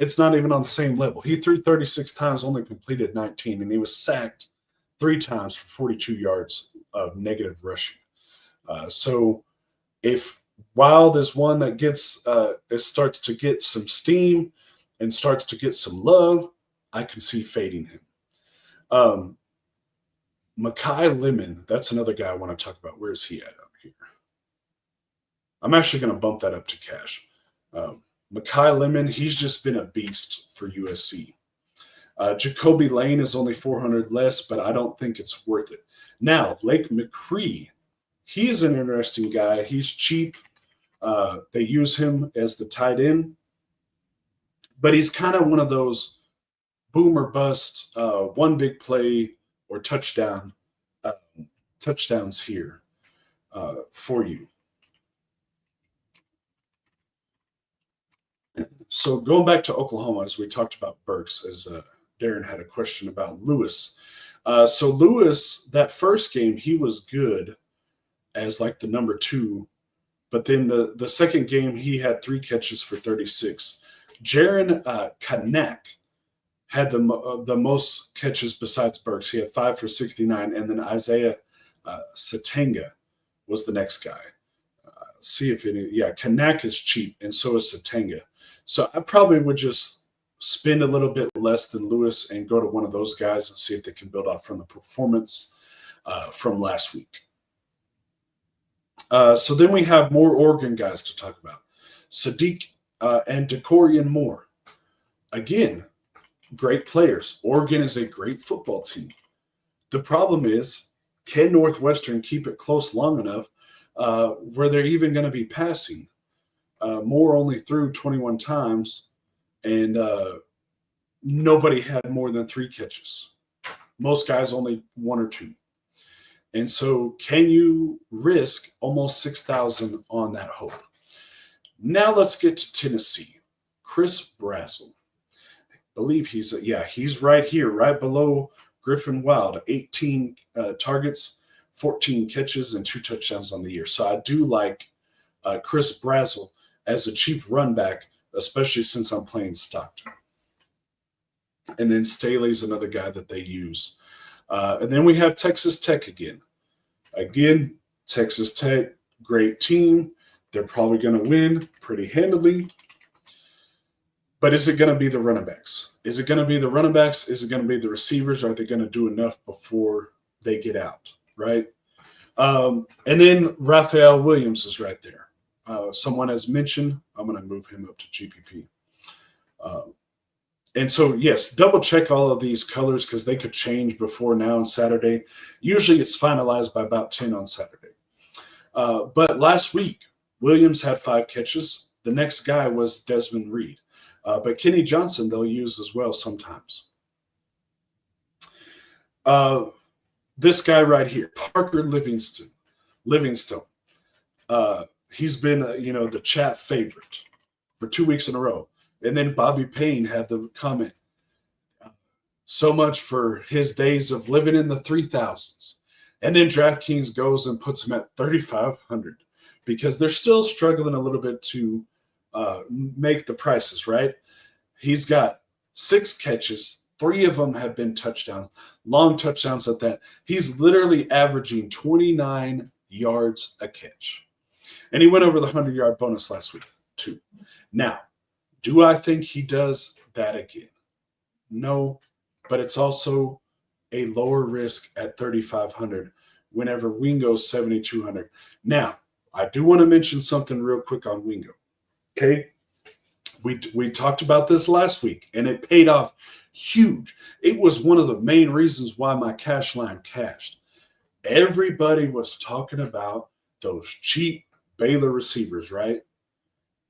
on the same level. He threw 36 times, only completed 19, and he was sacked 3 times for 42 yards of negative rushing. So if Wild is one that starts to get some steam and starts to get some love, I can see fading him. Mekhi Lemon, that's another guy I want to talk about. Where is he at up here? I'm actually going to bump that up to cash. Mekhi Lemon, he's just been a beast for USC. Jacoby Lane is only 400 less, but I don't think it's worth it. Now, Lake McCree, he is an interesting guy. He's cheap. They use him as the tight end, but he's kind of one of those boom or bust, one big play or touchdowns here for you. So going back to Oklahoma, as we talked about Burks, as Darren had a question about Lewis. So Lewis, that first game, he was good as like the number 2. But then the second game, he had 3 catches for 36. Jaron Kanak had the most catches besides Burks. He had 5 for 69. And then Isaiah Satanga was the next guy. See if any. Yeah, Kanak is cheap, and so is Satanga. So I probably would just spend a little bit less than Lewis and go to one of those guys and see if they can build off from the performance from last week. So then we have more Oregon guys to talk about. Sadiq and Decorian Moore. Again, great players. Oregon is a great football team. The problem is, can Northwestern keep it close long enough where they're even going to be passing? Moore only threw 21 times, and nobody had more than 3 catches. Most guys only 1 or 2. And so can you risk almost 6,000 on that hope? Now let's get to Tennessee. Chris Brazzell. I believe he's right here, right below Griffin Wild. 18 targets, 14 catches, and 2 touchdowns on the year. So I do like Chris Brazzell as a cheap run back, especially since I'm playing Stockton. And then Staley's another guy that they use. And then we have Texas Tech again. Again, Texas Tech, great team. They're probably going to win pretty handily. But is it going to be the running backs? Is it going to be the running backs? Is it going to be the receivers? Are they going to do enough before they get out, right? And then Raphael Williams is right there. Someone has mentioned, I'm going to move him up to GPP. And so, yes, double check all of these colors because they could change before now on Saturday. Usually it's finalized by about 10 on Saturday. But last week, Williams had 5 catches. The next guy was Desmond Reed. But Kenny Johnson, they'll use as well sometimes. This guy right here, Parker Livingstone. He's been, the chat favorite for 2 weeks in a row. And then Bobby Payne had the comment, so much for his days of living in the 3,000s. And then DraftKings goes and puts him at 3,500 because they're still struggling a little bit to make the prices, right? He's got 6 catches. 3 of them have been touchdowns, long touchdowns at that. He's literally averaging 29 yards a catch. And he went over the 100-yard bonus last week, too. Now, do I think he does that again? No, but it's also a lower risk at 3,500 whenever Wingo's 7,200. Now, I do want to mention something real quick on Wingo. Okay? We talked about this last week, and it paid off huge. It was one of the main reasons why my cash line cashed. Everybody was talking about those cheap Baylor receivers, right?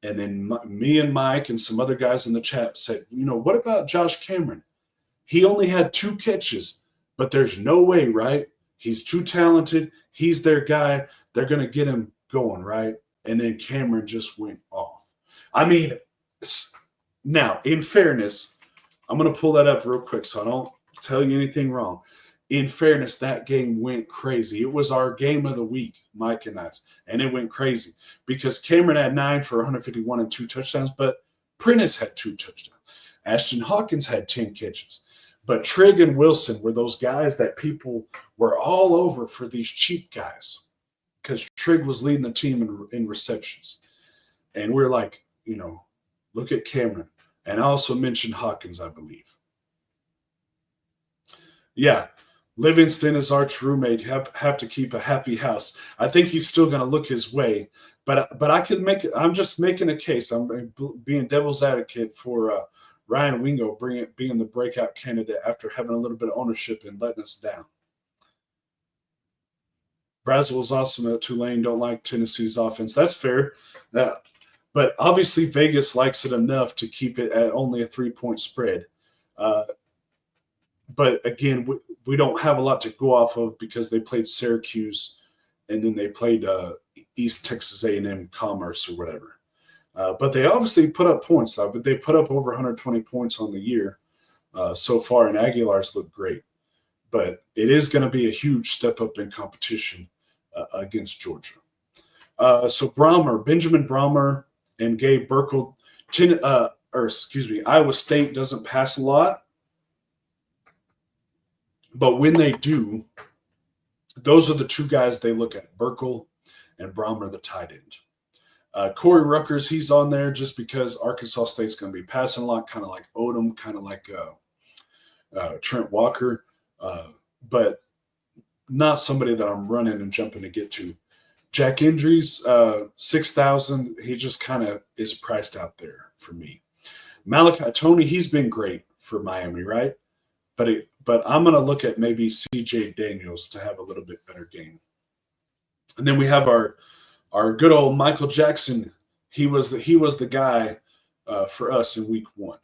And then me and Mike and some other guys in the chat said, what about Josh Cameron? He only had 2 catches, but there's no way, right? He's too talented. He's their guy. They're going to get him going, right? And then Cameron just went off. I mean, now, in fairness, I'm going to pull that up real quick so I don't tell you anything wrong. In fairness, that game went crazy. It was our game of the week, Mike and I, and it went crazy because Cameron had 9 for 151 and 2 touchdowns, but Prentice had 2 touchdowns. Ashton Hawkins had 10 catches. But Trigg and Wilson were those guys that people were all over for these cheap guys because Trigg was leading the team in receptions. And we're like, look at Cameron. And I also mentioned Hawkins, I believe. Yeah. Livingston, his arch roommate, have to keep a happy house. I think he's still going to look his way, but I could make it. I'm just making a case. I'm being devil's advocate for Ryan Wingo being the breakout candidate after having a little bit of ownership and letting us down. Brazel is awesome at Tulane. Don't like Tennessee's offense. That's fair. But obviously Vegas likes it enough to keep it at only a 3-point spread. But again, we don't have a lot to go off of because they played Syracuse and then they played East Texas A&M Commerce or whatever. But they obviously put up points. But they put up over 120 points on the year so far, and Aguilar's look great. But it is going to be a huge step up in competition against Georgia. So Benjamin Brahmer, and Gabe Burkle, Iowa State doesn't pass a lot. But when they do, those are the two guys they look at, Burkle and Brahmer, the tight end. Corey Ruckers, he's on there just because Arkansas State's going to be passing a lot, kind of like Odom, kind of like Trent Walker, but not somebody that I'm running and jumping to get to. Jack Indries, 6,000, he just kind of is priced out there for me. Malachi Tony, he's been great for Miami, right? But I'm going to look at maybe C.J. Daniels to have a little bit better game. And then we have our good old Michael Jackson. He was the guy for us in week 1.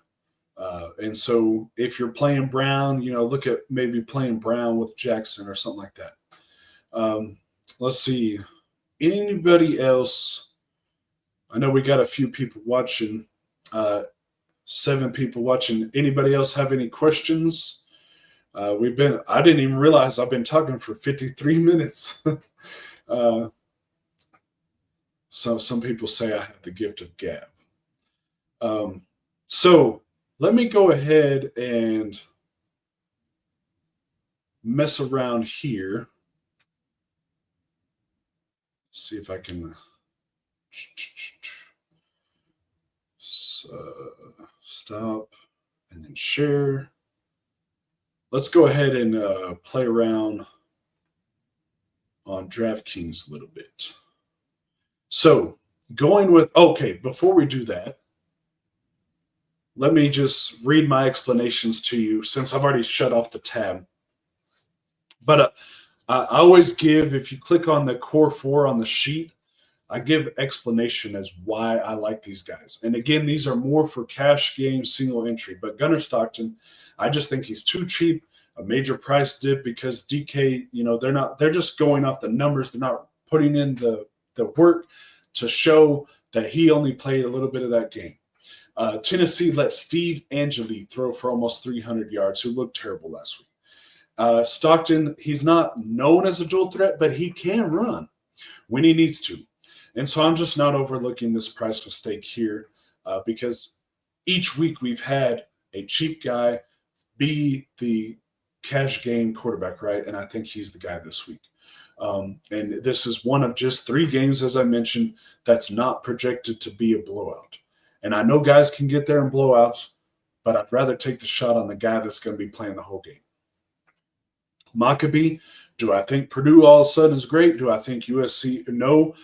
And so if you're playing Brown, look at maybe playing Brown with Jackson or something like that. Let's see. Anybody else? I know we got a few people watching, 7 people watching. Anybody else have any questions? I didn't even realize I've been talking for 53 minutes. So some people say I have the gift of gab. So let me go ahead and mess around here. See if I can stop and then share. Let's go ahead and play around on DraftKings a little bit. So before we do that, let me just read my explanations to you since I've already shut off the tab. But I always give, if you click on the core 4 on the sheet, I give explanation as why I like these guys. And again, these are more for cash games, single entry. But Gunnar Stockton, I just think he's too cheap, a major price dip because DK, they're just going off the numbers. They're not putting in the work to show that he only played a little bit of that game. Tennessee let Steve Angeli throw for almost 300 yards, who looked terrible last week. Stockton, he's not known as a dual threat, but he can run when he needs to. And so I'm just not overlooking this price mistake here because each week we've had a cheap guy be the cash game quarterback, right? And I think he's the guy this week. And this is one of just 3 games, as I mentioned, that's not projected to be a blowout. And I know guys can get there in blowouts, but I'd rather take the shot on the guy that's going to be playing the whole game. Maccabee, do I think Purdue all of a sudden is great? Do I think USC? No.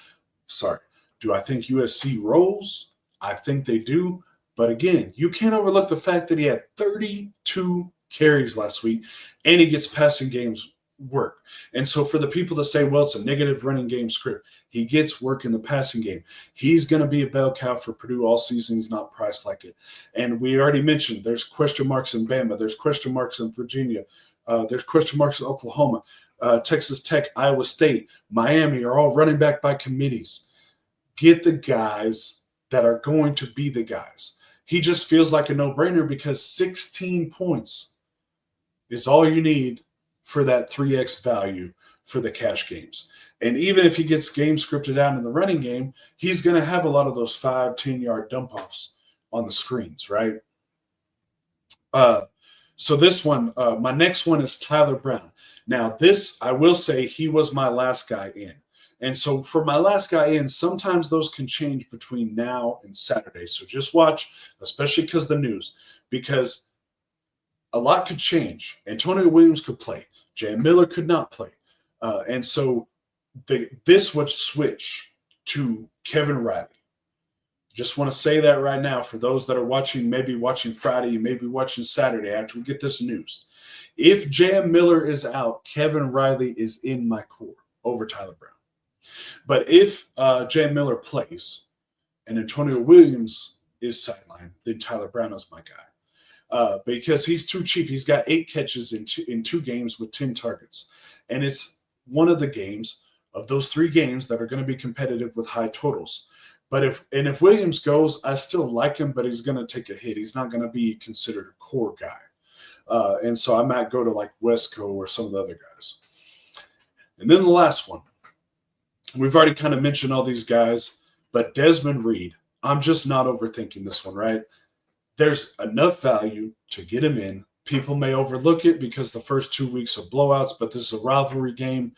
Sorry. Do I think USC rolls? I think they do. But again, you can't overlook the fact that he had 32 carries last week and he gets passing games work. And so for the people that say, well, it's a negative running game script, he gets work in the passing game. He's going to be a bell cow for Purdue all season. He's not priced like it. And we already mentioned there's question marks in Bama. There's question marks in Virginia. There's question marks in Oklahoma. Texas Tech, Iowa State, Miami are all running back by committees. Get the guys that are going to be the guys. He just feels like a no-brainer because 16 points is all you need for that 3x value for the cash games. And even if he gets game scripted out in the running game, he's going to have a lot of those 5-10-yard dump-offs on the screens, right? So this one, my next one is Tyler Brown. Now this, I will say he was my last guy in. And so for my last guy in, sometimes those can change between now and Saturday. So just watch, especially because the news, because a lot could change. Antonio Williams could play. Jan Miller could not play. And so this would switch to Kevin Riley. Just want to say that right now for those that are watching, maybe watching Friday, maybe watching Saturday after we get this news. If Jan Miller is out, Kevin Riley is in my core over Tyler Brown. But if Jan Miller plays and Antonio Williams is sidelined, then Tyler Brown is my guy. Because he's too cheap. He's got 8 catches in two games with 10 targets. And it's one of the games of those 3 games that are going to be competitive with high totals. But if Williams goes, I still like him, but he's going to take a hit. He's not going to be considered a core guy. And so I might go to like Wesco or some of the other guys. And then the last one. We've already kind of mentioned all these guys, but Desmond Reed, I'm just not overthinking this one, right? There's enough value to get him in. People may overlook it because the first 2 weeks are blowouts, but this is a rivalry game.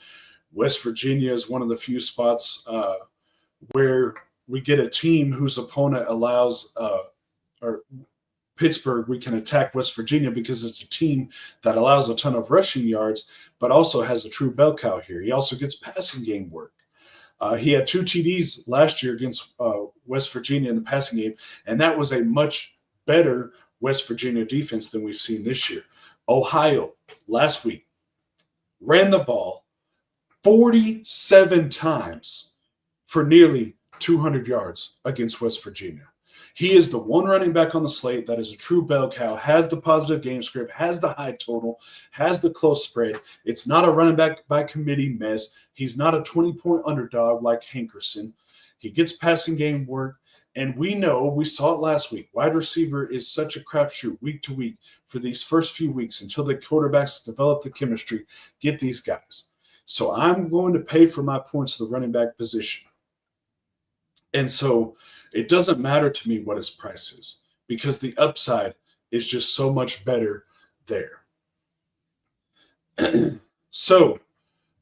West Virginia is one of the few spots where we get a team whose opponent allows or Pittsburgh, we can attack West Virginia because it's a team that allows a ton of rushing yards, but also has a true bell cow here. He also gets passing game work. He had 2 TDs last year against West Virginia in the passing game, and that was a much better West Virginia defense than we've seen this year. Ohio, last week, ran the ball 47 times for nearly 200 yards against West Virginia. He is the one running back on the slate that is a true bell cow, has the positive game script, has the high total, has the close spread. It's not a running back by committee mess. He's not a 20-point underdog like Hankerson. He gets passing game work. And we know, we saw it last week, wide receiver is such a crapshoot week to week for these first few weeks until the quarterbacks develop the chemistry, get these guys. So I'm going to pay for my points to the running back position. And so it doesn't matter to me what his price is because the upside is just so much better there. So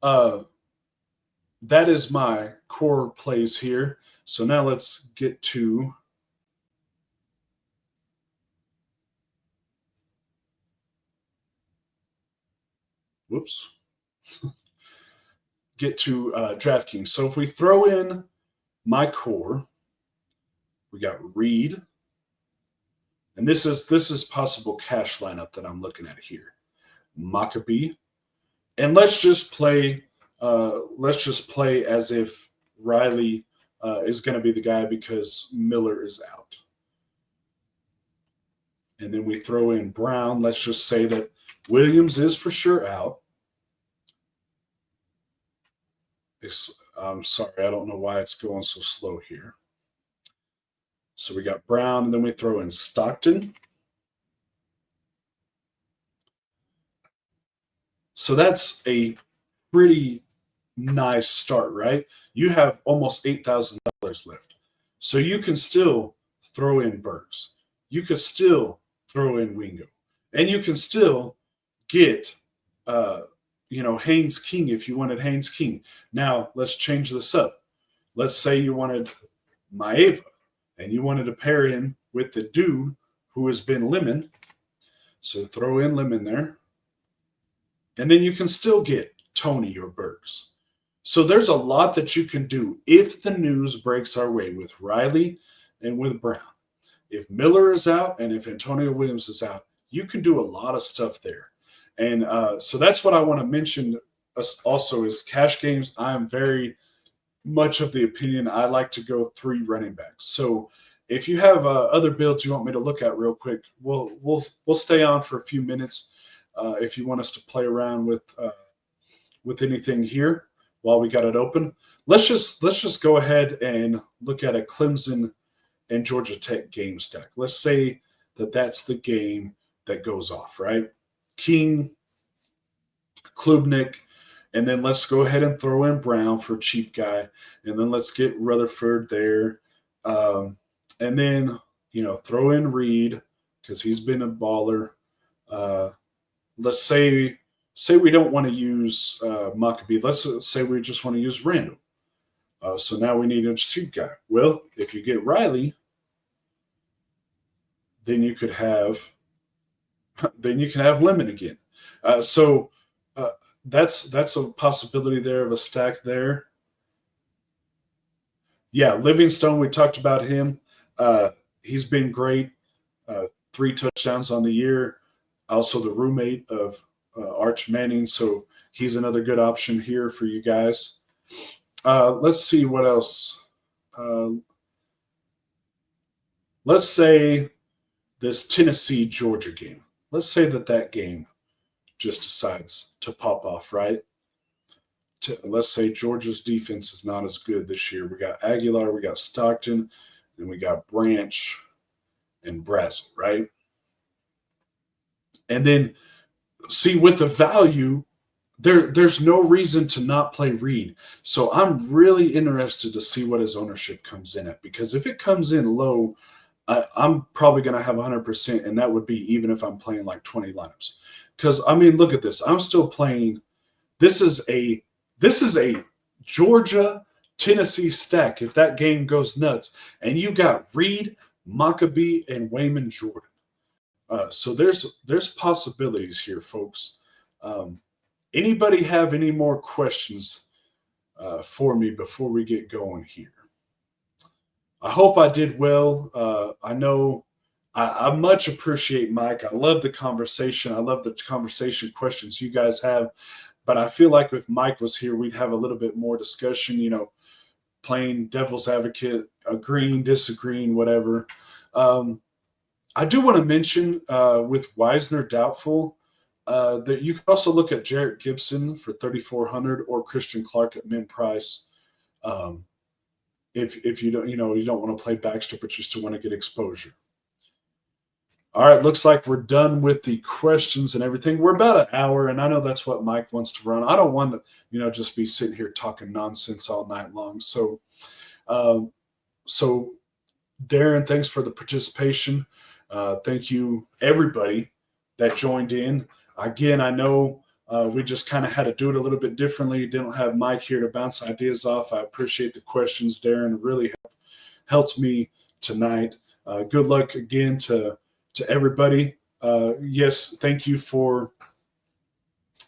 that is my core plays here. So now let's get to DraftKings. So if we throw in my core, we got Reed, and this is possible cash lineup that I'm looking at here. Maccabee, and let's just play as if Riley is going to be the guy because Miller is out. And then we throw in Brown. Let's just say that Williams is for sure out. I'm sorry, I don't know why it's going so slow here. So we got Brown, and then we throw in Stockton. So that's a pretty nice start, right? You have almost $8,000 left. So you can still throw in Burks. You could still throw in Wingo. And you can still get, Haynes King if you wanted Haynes King. Now, let's change this up. Let's say you wanted Maeva and you wanted to pair him with the dude who has been Lemon. So throw in Lemon there. And then you can still get Tony or Burks. So there's a lot that you can do if the news breaks our way with Riley and with Brown. If Miller is out and if Antonio Williams is out, you can do a lot of stuff there. And so that's what I want to mention also is cash games. I am very much of the opinion I like to go 3 running backs. So if you have other builds you want me to look at real quick, we'll stay on for a few minutes if you want us to play around with anything here while we got it open. Let's just go ahead and look at a Clemson and Georgia Tech game stack. Let's say that that's the game that goes off, right? King, Klubnik, and then let's go ahead and throw in Brown for cheap guy, and then let's get Rutherford there, and then throw in Reed because he's been a baller. Let's say we don't want to use Maccabee. Let's say we just want to use Randall. So now we need a cheap guy. Well, if you get Riley, then you could have Lemon again. So that's a possibility there of a stack there. Yeah, Livingstone, we talked about him. He's been great. 3 touchdowns on the year. Also, the roommate of Arch Manning, so he's another good option here for you guys. Let's see what else. Let's say this Tennessee Georgia game. Let's say that game just decides to pop off, right? Let's say Georgia's defense is not as good this year. We got Aguilar, we got Stockton, and we got Branch and Brazel, right? And then see with the value, there's no reason to not play Reed. So I'm really interested to see what his ownership comes in at, because if it comes in low, I'm probably going to have 100%, and that would be even if I'm playing like 20 lineups. Because I mean, look at this. I'm still playing. This is a Georgia Tennessee stack. If that game goes nuts, and you got Reed, Maccabee, and Wayman Jordan. So there's possibilities here, folks. Anybody have any more questions for me before we get going here? I hope I did well. I know I much appreciate Mike. I love the conversation. I love the conversation questions you guys have. But I feel like if Mike was here, we'd have a little bit more discussion, playing devil's advocate, agreeing, disagreeing, whatever. I do want to mention with Wisner doubtful that you can also look at Jarrett Gibson for 3,400 or Christian Clark at min price. If you don't, you don't want to play Baxter, but you still want to get exposure. All right, looks like we're done with the questions and everything. We're about an hour, and I know that's what Mike wants to run. I don't want to, just be sitting here talking nonsense all night long. So, Darren, thanks for the participation. Thank you, everybody that joined in. Again, I know we just kind of had to do it a little bit differently. Didn't have Mike here to bounce ideas off. I appreciate the questions, Darren. It really helped me tonight. Good luck again to everybody. Yes, thank you for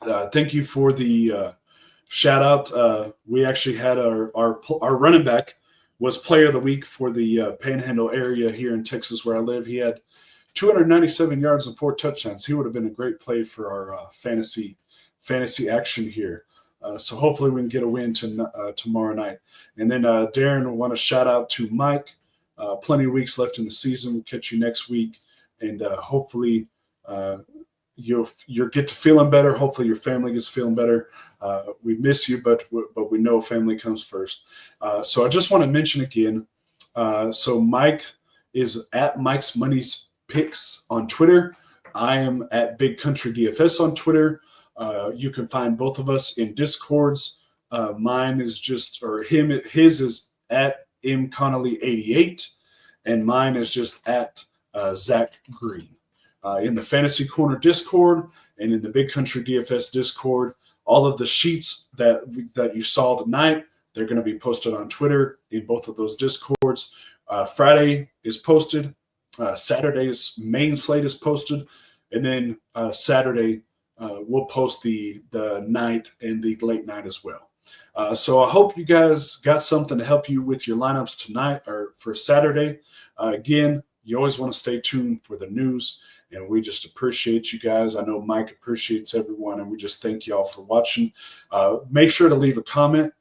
the shout out. We actually had our running back was player of the week for the Panhandle area here in Texas where I live. He had 297 yards and 4 touchdowns. He would have been a great play for our fantasy action here. So hopefully we can get a win tomorrow night. And then Darren, I want to shout out to Mike. Plenty of weeks left in the season. We'll catch you next week. And hopefully you'll get to feeling better. Hopefully your family gets feeling better. We miss you, but we know family comes first. So I just want to mention again, so Mike is at Mike's Money's Picks on Twitter. I am at Big Country DFS on Twitter. You can find both of us in Discords. Mine is his is at mconnelly88, and mine is just at Zach Green. In the Fantasy Corner Discord and in the Big Country DFS Discord, all of the sheets that you saw tonight, they're going to be posted on Twitter in both of those Discords. Friday is posted. Saturday's main slate is posted. And then Saturday, we'll post the night and the late night as well. So I hope you guys got something to help you with your lineups tonight or for Saturday. Again, you always want to stay tuned for the news, and we just appreciate you guys. I know Mike appreciates everyone, and we just thank you all for watching. Make sure to leave a comment,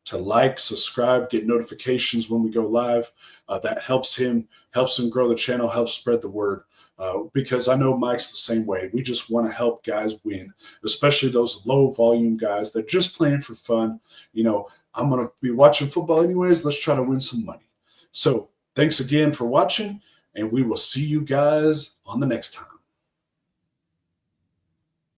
to like, subscribe, get notifications when we go live. That helps him grow the channel, helps spread the word. Because I know Mike's the same way. We just want to help guys win, especially those low volume guys that are just playing for fun. I'm going to be watching football anyways. Let's try to win some money. So thanks again for watching, and we will see you guys on the next time.